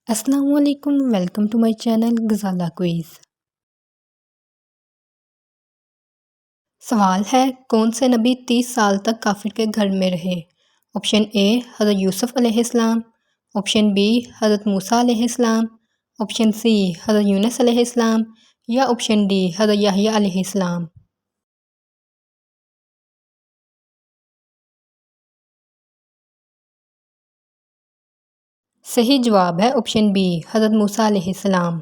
السلام علیکم، welcome to my channel Ghazala quiz. سوال ہے، کون سے نبی 30 سال تک کافر کے گھر میں رہے؟ آپشن اے حضرت یوسف علیہ السلام، آپشن بی حضرت موسیٰ علیہ السلام، آپشن سی حضرت یونس علیہ السلام یا آپشن ڈی حضرت یحییٰ علیہ السلام۔ صحیح جواب ہے آپشن بی حضرت موسیٰ علیہ السلام۔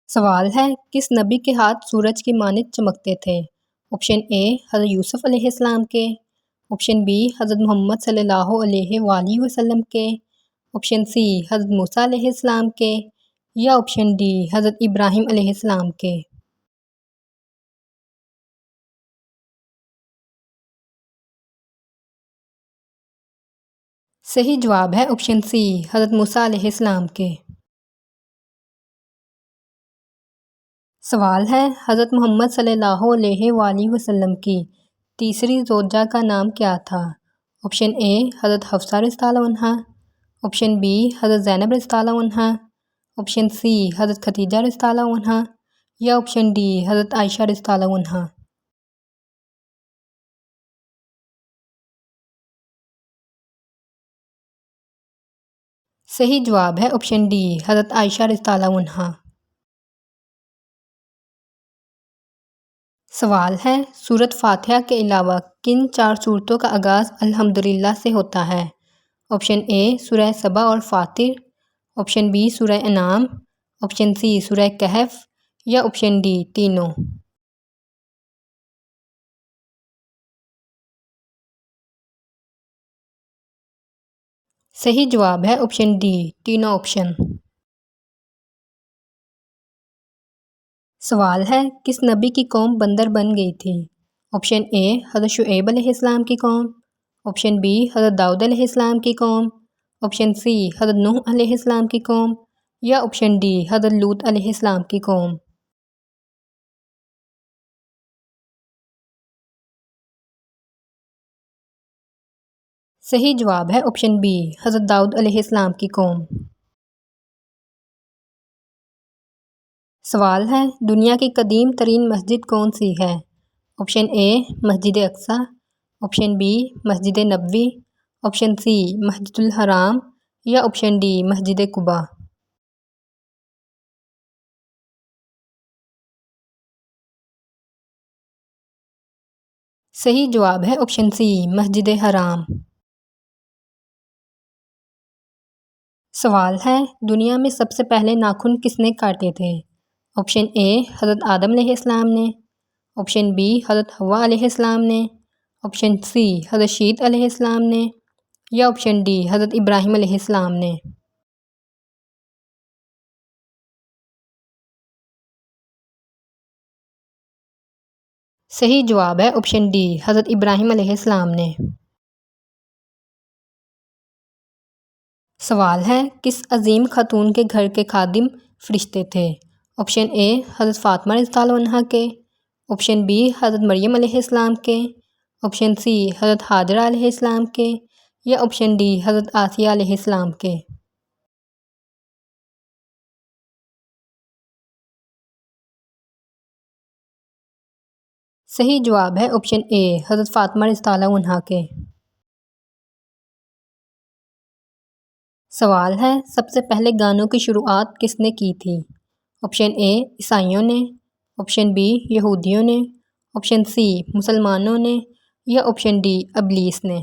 سوال ہے، کس نبی کے ہاتھ سورج کی مانند چمکتے تھے؟ آپشن اے حضرت یوسف علیہ السلام کے، آپشن بی حضرت محمد صلی اللہ علیہ وآلہ وسلم کے، آپشن سی حضرت موسیٰ علیہ السلام کے یا آپشن ڈی حضرت ابراہیم علیہ السلام کے۔ صحیح جواب ہے آپشن سی حضرت موسیٰ علیہ السلام کے۔ سوال ہے، حضرت محمد صلی اللہ علیہ وآلہ وسلم کی تیسری زوجہ کا نام کیا تھا؟ آپشن اے حضرت حفصہ رضی اللہ عنہا، آپشن بی حضرت زینب رضی اللہ عنہا، آپشن سی حضرت خدیجہ رضی اللہ عنہا یا آپشن ڈی حضرت عائشہ رضی اللہ عنہا۔ صحیح جواب ہے آپشن ڈی حضرت عائشہ رضی اللہ عنہا۔ سوال ہے، سورۃ فاتحہ کے علاوہ کن 4 سورتوں کا آغاز الحمدللہ سے ہوتا ہے؟ آپشن اے سورہ سبا اور فاطر، آپشن بی سورہ انعام، آپشن سی سورہ کہف یا آپشن ڈی تینوں۔ صحیح جواب ہے آپشن ڈی تینوں آپشن۔ سوال ہے، کس نبی کی قوم بندر بن گئی تھی؟ آپشن اے حضرت شعیب علیہ السلام کی قوم، آپشن بی حضرت داؤد علیہ السلام کی قوم، آپشن سی حضرت نوح علیہ السلام کی قوم یا آپشن ڈی حضرت لوط علیہ السلام کی قوم۔ صحیح جواب ہے آپشن بی حضرت داؤد علیہ السلام کی قوم۔ سوال ہے، دنیا کی قدیم ترین مسجد کون سی ہے؟ آپشن اے مسجد اقصی، option B Masjid Nabawi, option C مسجد الحرام یا آپشن ڈی مسجد قباء۔ صحیح جواب ہے آپشن سی مسجد حرام۔ سوال ہے، دنیا میں سب سے پہلے ناخن کس نے کاٹے تھے؟ آپشن اے حضرت آدم علیہ السلام نے، آپشن بی حضرت حوا علیہ السلام نے، آپشن سی حضرت شیت علیہ السلام نے یا آپشن ڈی حضرت ابراہیم علیہ السلام نے۔ صحیح جواب ہے آپشن ڈی حضرت ابراہیم علیہ السلام نے۔ سوال ہے، کس عظیم خاتون کے گھر کے خادم فرشتے تھے؟ آپشن اے حضرت فاطمہ رضی اللہ عنہا کے، آپشن بی حضرت مریم علیہ السلام کے، آپشن سی حضرت ہاجرہ علیہ السلام کے یا آپشن ڈی حضرت آسیہ علیہ السلام کے۔ صحیح جواب ہے آپشن اے حضرت فاطمہ رضی اللہ عنہا کے۔ سوال ہے، سب سے پہلے گانوں کی شروعات کس نے کی تھی؟ آپشن اے عیسائیوں نے، آپشن بی یہودیوں نے، آپشن سی مسلمانوں نے یا آپشن ڈی ابلیس نے۔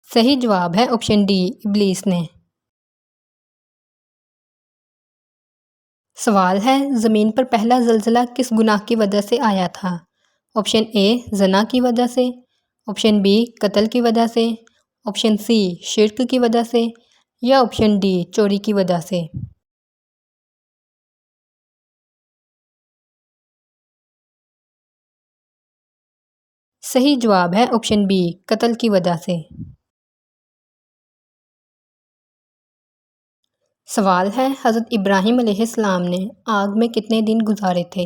صحیح جواب ہے آپشن ڈی ابلیس نے۔ سوال ہے، زمین پر پہلا زلزلہ کس گناہ کی وجہ سے آیا تھا؟ آپشن اے زنا کی وجہ سے، آپشن بی قتل کی وجہ سے، آپشن سی شرک کی وجہ سے یا آپشن ڈی چوری کی وجہ سے۔ صحیح جواب ہے آپشن بی قتل کی وجہ سے۔ سوال ہے، حضرت ابراہیم علیہ السلام نے آگ میں کتنے دن گزارے تھے؟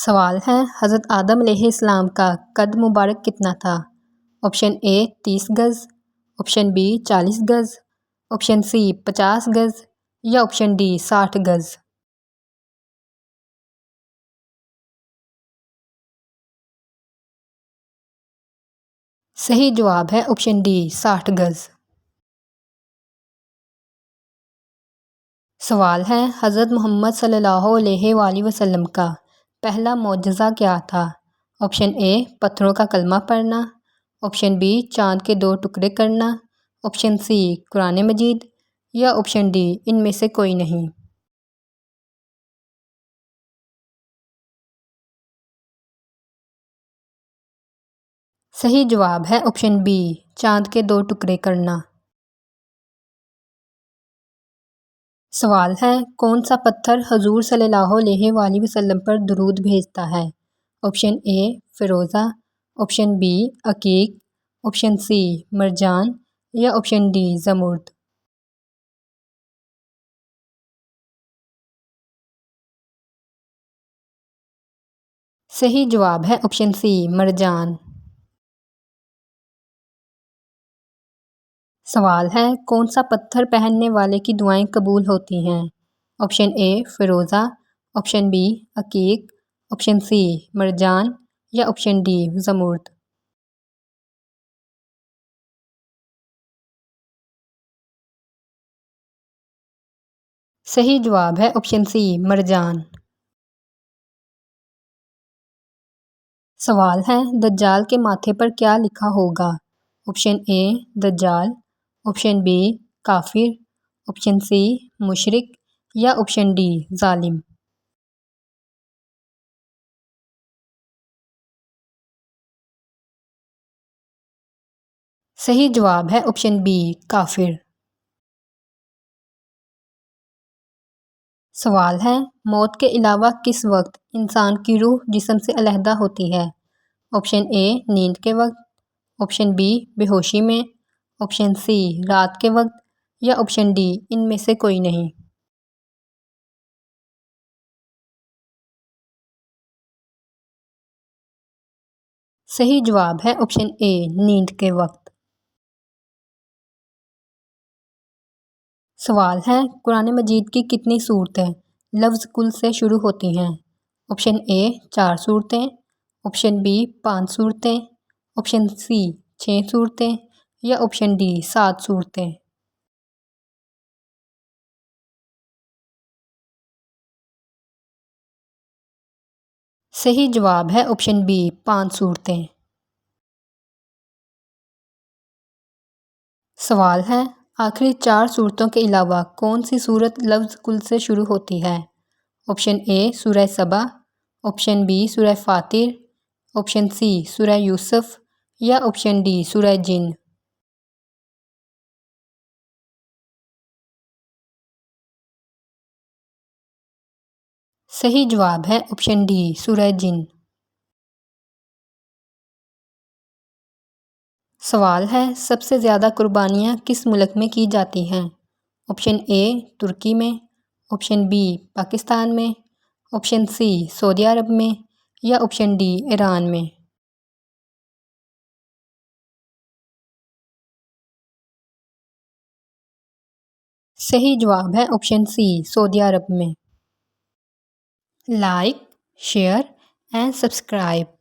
سوال ہے حضرت آدم علیہ السلام کا قد مبارک کتنا تھا؟ آپشن اے 30 گز، آپشن بی 40 گز، آپشن سی 50 گز یا آپشن ڈی 60 گز۔ صحیح جواب ہے آپشن ڈی 60 گز۔ سوال ہے حضرت محمد صلی اللہ علیہ وآلہ وسلم کا پہلا معجزہ کیا تھا؟ آپشن اے پتھروں کا کلمہ پڑھنا، آپشن بی چاند کے 2 ٹکڑے کرنا، آپشن سی قرآن مجید یا آپشن ڈی ان میں سے کوئی نہیں۔ صحیح جواب ہے آپشن بی چاند کے 2 ٹکڑے کرنا۔ سوال ہے کون سا پتھر حضور صلی اللہ علیہ وآلہ وسلم پر درود بھیجتا ہے؟ آپشن اے فیروزہ، آپشن بی عقیق، آپشن سی مرجان یا آپشن ڈی زمرد۔ صحیح جواب ہے آپشن سی مرجان۔ سوال ہے کون سا پتھر پہننے والے کی دعائیں قبول ہوتی ہیں؟ آپشن اے فیروزہ، آپشن بی عقیق، آپشن سی مرجان یا آپشن ڈی زمرد۔ صحیح جواب ہے آپشن سی مرجان۔ سوال ہے دجال کے ماتھے پر کیا لکھا ہوگا؟ آپشن اے دجال، آپشن بی کافر، آپشن سی مشرک یا آپشن ڈی ظالم۔ صحیح جواب ہے آپشن بی کافر۔ سوال ہے موت کے علاوہ کس وقت انسان کی روح جسم سے علیحدہ ہوتی ہے؟ آپشن اے نیند کے وقت، آپشن بی بے ہوشی میں، آپشن سی رات کے وقت یا آپشن ڈی ان میں سے کوئی نہیں۔ صحیح جواب ہے آپشن اے نیند کے وقت۔ سوال ہے قرآن مجید کی کتنی صورتیں لفظ کل سے شروع ہوتی ہیں؟ آپشن اے 4 صورتیں، آپشن بی 5 صورتیں، آپشن سی 6 صورتیں یا آپشن ڈی 7 صورتیں۔ صحیح جواب ہے آپشن بی 5 صورتیں۔ سوال ہے آخری 4 صورتوں کے علاوہ کون سی صورت لفظ کل سے شروع ہوتی ہے؟ آپشن اے سورہ سبا، آپشن بی سورہ فاطر، آپشن سی سورہ یوسف یا آپشن ڈی سورہ جن۔ صحیح جواب ہے آپشن ڈی سورہ جن۔ سوال ہے سب سے زیادہ قربانیاں کس ملک میں کی جاتی ہیں؟ آپشن اے ترکی میں، آپشن بی پاکستان میں، آپشن سی سعودی عرب میں یا آپشن ڈی ایران میں۔ صحیح جواب ہے آپشن سی سعودی عرب میں۔ Like, share and subscribe.